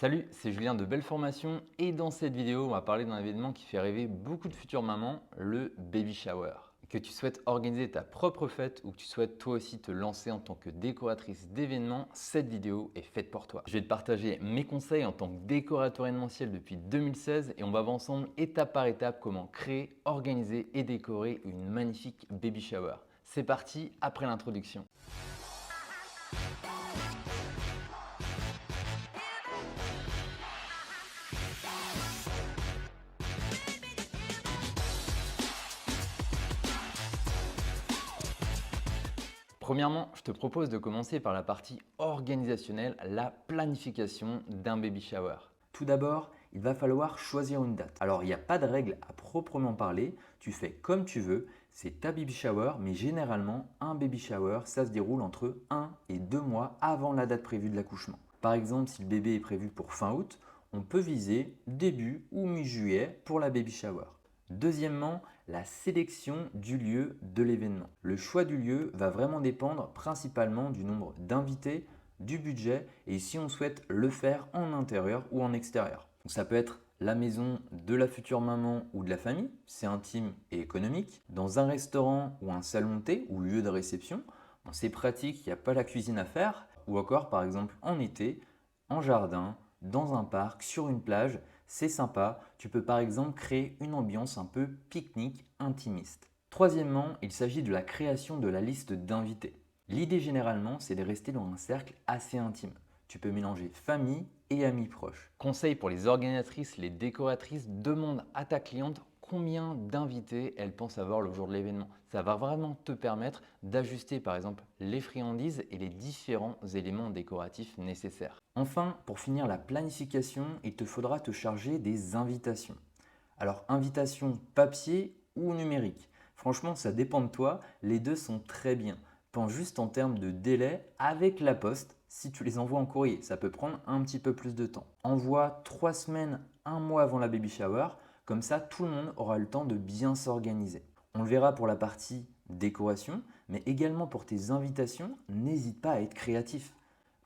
Salut, c'est Julien de Belle Formation et dans cette vidéo, on va parler d'un événement qui fait rêver beaucoup de futures mamans, le baby shower. Que tu souhaites organiser ta propre fête ou que tu souhaites toi aussi te lancer en tant que décoratrice d'événements, cette vidéo est faite pour toi. Je vais te partager mes conseils en tant que décorateur événementiel depuis 2016 et on va voir ensemble étape par étape comment créer, organiser et décorer une magnifique baby shower. C'est parti après l'introduction. Premièrement, je te propose de commencer par la partie organisationnelle, la planification d'un baby shower. Tout d'abord, il va falloir choisir une date. Alors, il n'y a pas de règle à proprement parler, tu fais comme tu veux, c'est ta baby shower, mais généralement, un baby shower, ça se déroule entre 1 et 2 mois avant la date prévue de l'accouchement. Par exemple, si le bébé est prévu pour fin août, on peut viser début ou mi-juillet pour la baby shower. Deuxièmement, la sélection du lieu de l'événement. Le choix du lieu va vraiment dépendre principalement du nombre d'invités, du budget et si on souhaite le faire en intérieur ou en extérieur. Donc ça peut être la maison de la future maman ou de la famille, c'est intime et économique. Dans un restaurant ou un salon de thé ou lieu de réception, c'est pratique, il n'y a pas la cuisine à faire. Ou encore par exemple en été, en jardin, dans un parc, sur une plage, c'est sympa. Tu peux par exemple créer une ambiance un peu pique-nique intimiste. Troisièmement, il s'agit de la création de la liste d'invités. L'idée généralement, c'est de rester dans un cercle assez intime. Tu peux mélanger famille et amis proches. Conseil pour les organisatrices, les décoratrices, demande à ta cliente combien d'invités elle pense avoir le jour de l'événement. Ça va vraiment te permettre d'ajuster par exemple les friandises et les différents éléments décoratifs nécessaires. Enfin, pour finir la planification, il te faudra te charger des invitations. Alors, invitations papier ou numérique. Franchement, ça dépend de toi, les deux sont très bien. Pense juste en termes de délai avec la poste si tu les envoies en courrier. Ça peut prendre un petit peu plus de temps. Envoie 3 semaines, un mois avant la baby shower. Comme ça, tout le monde aura le temps de bien s'organiser. On le verra pour la partie décoration, mais également pour tes invitations, n'hésite pas à être créatif.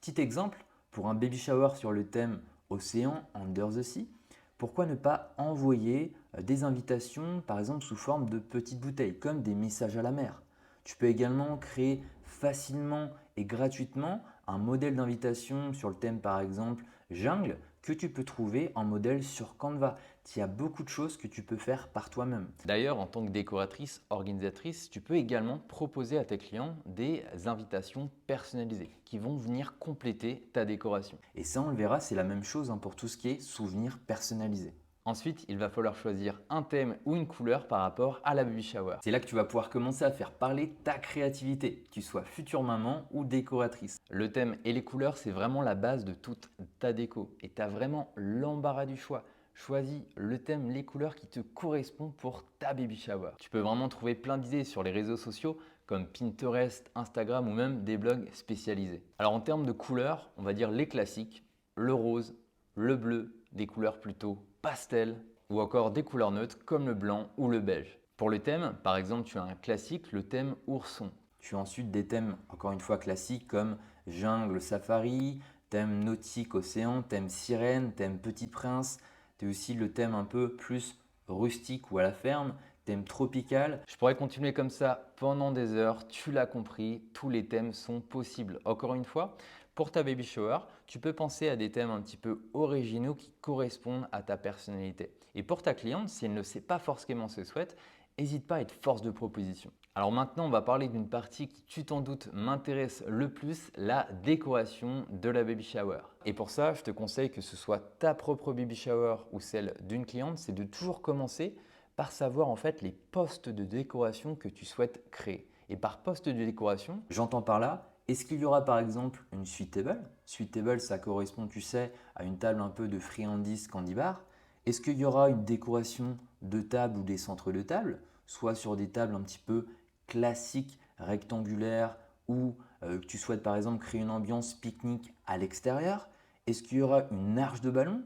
Petit exemple, pour un baby shower sur le thème Océan Under the Sea, pourquoi ne pas envoyer des invitations par exemple sous forme de petites bouteilles comme des messages à la mer. Tu peux également créer facilement et gratuitement un modèle d'invitation sur le thème par exemple jungle que tu peux trouver en modèle sur Canva. Il y a beaucoup de choses que tu peux faire par toi-même. D'ailleurs, en tant que décoratrice, organisatrice, tu peux également proposer à tes clients des invitations personnalisées qui vont venir compléter ta décoration. Et ça, on le verra, c'est la même chose pour tout ce qui est souvenirs personnalisés. Ensuite, il va falloir choisir un thème ou une couleur par rapport à la baby shower. C'est là que tu vas pouvoir commencer à faire parler ta créativité, que tu sois future maman ou décoratrice. Le thème et les couleurs, c'est vraiment la base de toute ta déco et tu as vraiment l'embarras du choix. Choisis le thème, les couleurs qui te correspondent pour ta baby shower. Tu peux vraiment trouver plein d'idées sur les réseaux sociaux comme Pinterest, Instagram ou même des blogs spécialisés. Alors en termes de couleurs, on va dire les classiques, le rose, le bleu, des couleurs plutôt pastel ou encore des couleurs neutres comme le blanc ou le beige. Pour le thème, par exemple, tu as un classique, le thème ourson. Tu as ensuite des thèmes encore une fois classiques comme jungle, safari, thème nautique, océan, thème sirène, thème petit prince. Tu as aussi le thème un peu plus rustique ou à la ferme, thème tropical. Je pourrais continuer comme ça pendant des heures, tu l'as compris, tous les thèmes sont possibles. Encore une fois, pour ta baby shower, tu peux penser à des thèmes un petit peu originaux qui correspondent à ta personnalité. Et pour ta cliente, si elle ne sait pas forcément ce qu'elle souhaite, n'hésite pas à être force de proposition. Alors maintenant, on va parler d'une partie qui, tu t'en doutes, m'intéresse le plus, la décoration de la baby shower. Et pour ça, je te conseille que ce soit ta propre baby shower ou celle d'une cliente, c'est de toujours commencer par savoir en fait les postes de décoration que tu souhaites créer. Et par poste de décoration, j'entends par là, est-ce qu'il y aura par exemple une suite table? Suite table, ça correspond, tu sais, à une table un peu de friandises candy bar. Est-ce qu'il y aura une décoration de table ou des centres de table, soit sur des tables un petit peu classiques, rectangulaires, ou que tu souhaites par exemple créer une ambiance pique-nique à l'extérieur? Est-ce qu'il y aura une arche de ballon,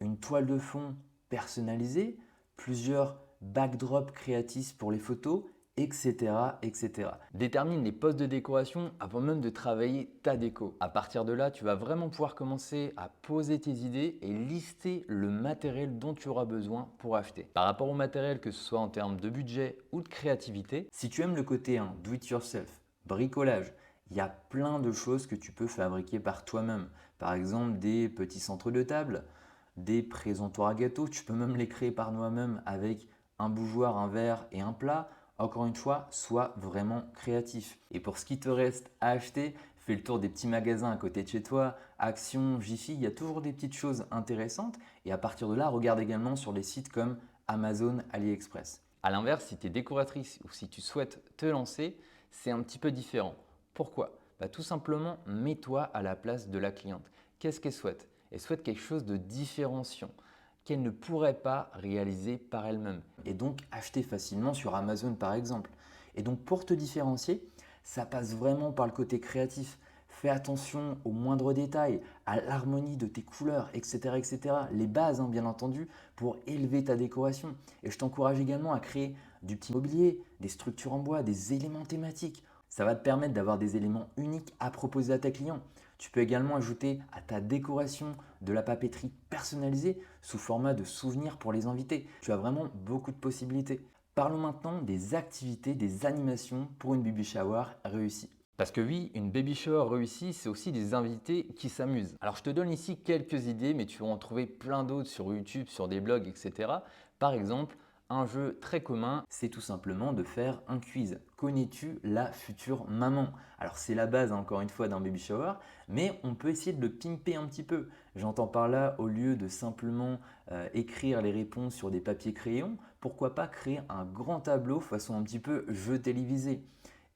une toile de fond personnalisée, plusieurs backdrops créatifs pour les photos etc., etc. Détermine les postes de décoration avant même de travailler ta déco. À partir de là, tu vas vraiment pouvoir commencer à poser tes idées et lister le matériel dont tu auras besoin pour acheter. Par rapport au matériel, que ce soit en termes de budget ou de créativité, si tu aimes le côté do it yourself, bricolage, il y a plein de choses que tu peux fabriquer par toi-même. Par exemple, des petits centres de table, des présentoirs à gâteaux. Tu peux même les créer par toi-même avec un bougeoir, un verre et un plat. Encore une fois, sois vraiment créatif. Et pour ce qui te reste à acheter, fais le tour des petits magasins à côté de chez toi, Action, Jiffy, il y a toujours des petites choses intéressantes. Et à partir de là, regarde également sur les sites comme Amazon, AliExpress. A l'inverse, si tu es décoratrice ou si tu souhaites te lancer, c'est un petit peu différent. Pourquoi? Tout simplement, mets-toi à la place de la cliente. Qu'est-ce qu'elle souhaite? Elle souhaite quelque chose de différenciant qu'elle ne pourrait pas réaliser par elle-même et donc acheter facilement sur Amazon par exemple. Et donc pour te différencier, ça passe vraiment par le côté créatif. Fais attention aux moindres détails, à l'harmonie de tes couleurs, etc. etc. Les bases, bien entendu, pour élever ta décoration. Et je t'encourage également à créer du petit mobilier, des structures en bois, des éléments thématiques. Ça va te permettre d'avoir des éléments uniques à proposer à tes clients. Tu peux également ajouter à ta décoration de la papeterie personnalisée sous format de souvenirs pour les invités. Tu as vraiment beaucoup de possibilités. Parlons maintenant des activités, des animations pour une baby shower réussie. Parce que oui, une baby shower réussie, c'est aussi des invités qui s'amusent. Alors je te donne ici quelques idées, mais tu vas en trouver plein d'autres sur YouTube, sur des blogs, etc. Par exemple, un jeu très commun, c'est tout simplement de faire un quiz. Connais-tu la future maman? Alors c'est la base encore une fois d'un baby shower, mais on peut essayer de le pimper un petit peu. J'entends par là, au lieu de simplement écrire les réponses sur des papiers crayons, pourquoi pas créer un grand tableau façon un petit peu jeu télévisé.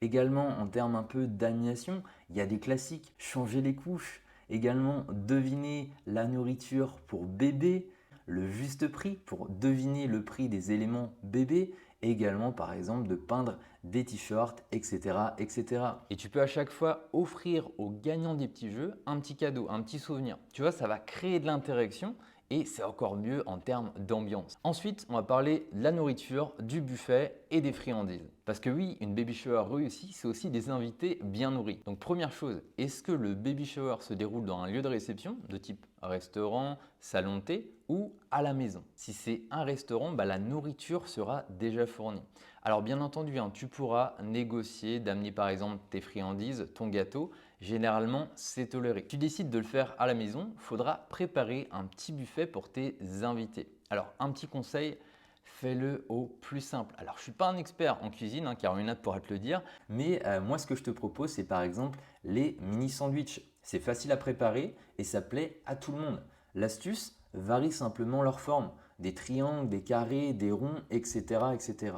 Également en termes un peu d'animation, il y a des classiques, changer les couches, également deviner la nourriture pour bébé, le juste prix pour deviner le prix des éléments bébé, et également par exemple de peindre des t-shirts, etc., etc. Et tu peux à chaque fois offrir aux gagnants des petits jeux un petit cadeau, un petit souvenir. Tu vois, ça va créer de l'interaction et c'est encore mieux en termes d'ambiance. Ensuite, on va parler de la nourriture, du buffet et des friandises. Parce que oui, une baby shower réussie, c'est aussi des invités bien nourris. Donc première chose, est-ce que le baby shower se déroule dans un lieu de réception de type restaurant, salon de thé ou à la maison? Si c'est un restaurant, la nourriture sera déjà fournie. Alors bien entendu, tu pourras négocier d'amener par exemple tes friandises, ton gâteau. Généralement, c'est toléré. Si tu décides de le faire à la maison, il faudra préparer un petit buffet pour tes invités. Alors un petit conseil, fais-le au plus simple. Alors, je ne suis pas un expert en cuisine, car une autre pourra te le dire, mais moi, ce que je te propose, c'est par exemple les mini sandwichs. C'est facile à préparer et ça plaît à tout le monde. L'astuce varie simplement leur forme, des triangles, des carrés, des ronds, etc. etc.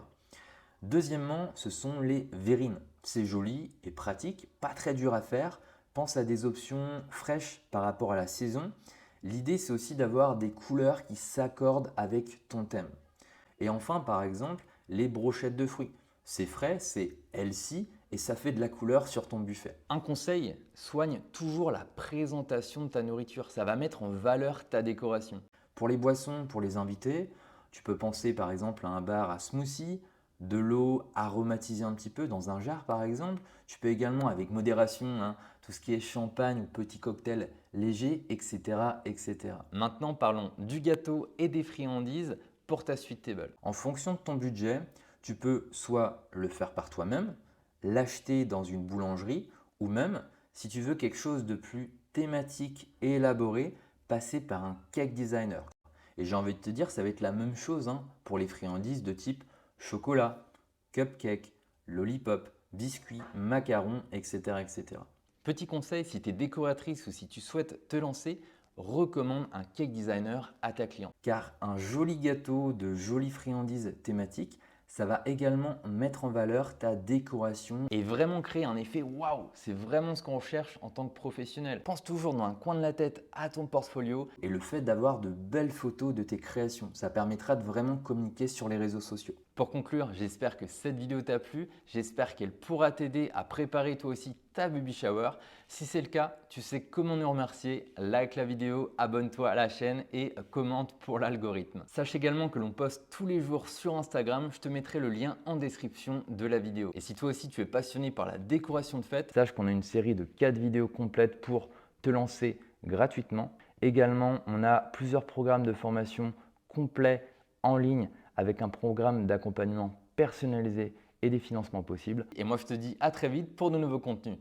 Deuxièmement, ce sont les verrines. C'est joli et pratique, pas très dur à faire. Pense à des options fraîches par rapport à la saison. L'idée, c'est aussi d'avoir des couleurs qui s'accordent avec ton thème. Et enfin, par exemple, les brochettes de fruits. C'est frais, c'est healthy et ça fait de la couleur sur ton buffet. Un conseil, soigne toujours la présentation de ta nourriture. Ça va mettre en valeur ta décoration. Pour les boissons, pour les invités, tu peux penser par exemple à un bar à smoothie, de l'eau aromatisée un petit peu dans un jar par exemple. Tu peux également avec modération, tout ce qui est champagne ou petit cocktail léger, etc., etc. Maintenant parlons du gâteau et des friandises pour ta suite table. En fonction de ton budget, tu peux soit le faire par toi-même, l'acheter dans une boulangerie ou même, si tu veux quelque chose de plus thématique et élaboré, passer par un cake designer. Et j'ai envie de te dire, ça va être la même chose pour les friandises de type chocolat, cupcake, lollipop, biscuits, macarons, etc., etc. Petit conseil, si tu es décoratrice ou si tu souhaites te lancer, recommande un cake designer à ta cliente. Car un joli gâteau de jolies friandises thématiques, ça va également mettre en valeur ta décoration et vraiment créer un effet waouh. C'est vraiment ce qu'on recherche en tant que professionnel. Pense toujours dans un coin de la tête à ton portfolio et le fait d'avoir de belles photos de tes créations. Ça permettra de vraiment communiquer sur les réseaux sociaux. Pour conclure, j'espère que cette vidéo t'a plu, j'espère qu'elle pourra t'aider à préparer toi aussi ta baby shower. Si c'est le cas, tu sais comment nous remercier, like la vidéo, abonne-toi à la chaîne et commente pour l'algorithme. Sache également que l'on poste tous les jours sur Instagram, je te mettrai le lien en description de la vidéo. Et si toi aussi tu es passionné par la décoration de fête, sache qu'on a une série de 4 vidéos complètes pour te lancer gratuitement. Également, on a plusieurs programmes de formation complets en ligne avec un programme d'accompagnement personnalisé et des financements possibles. Et moi, je te dis à très vite pour de nouveaux contenus.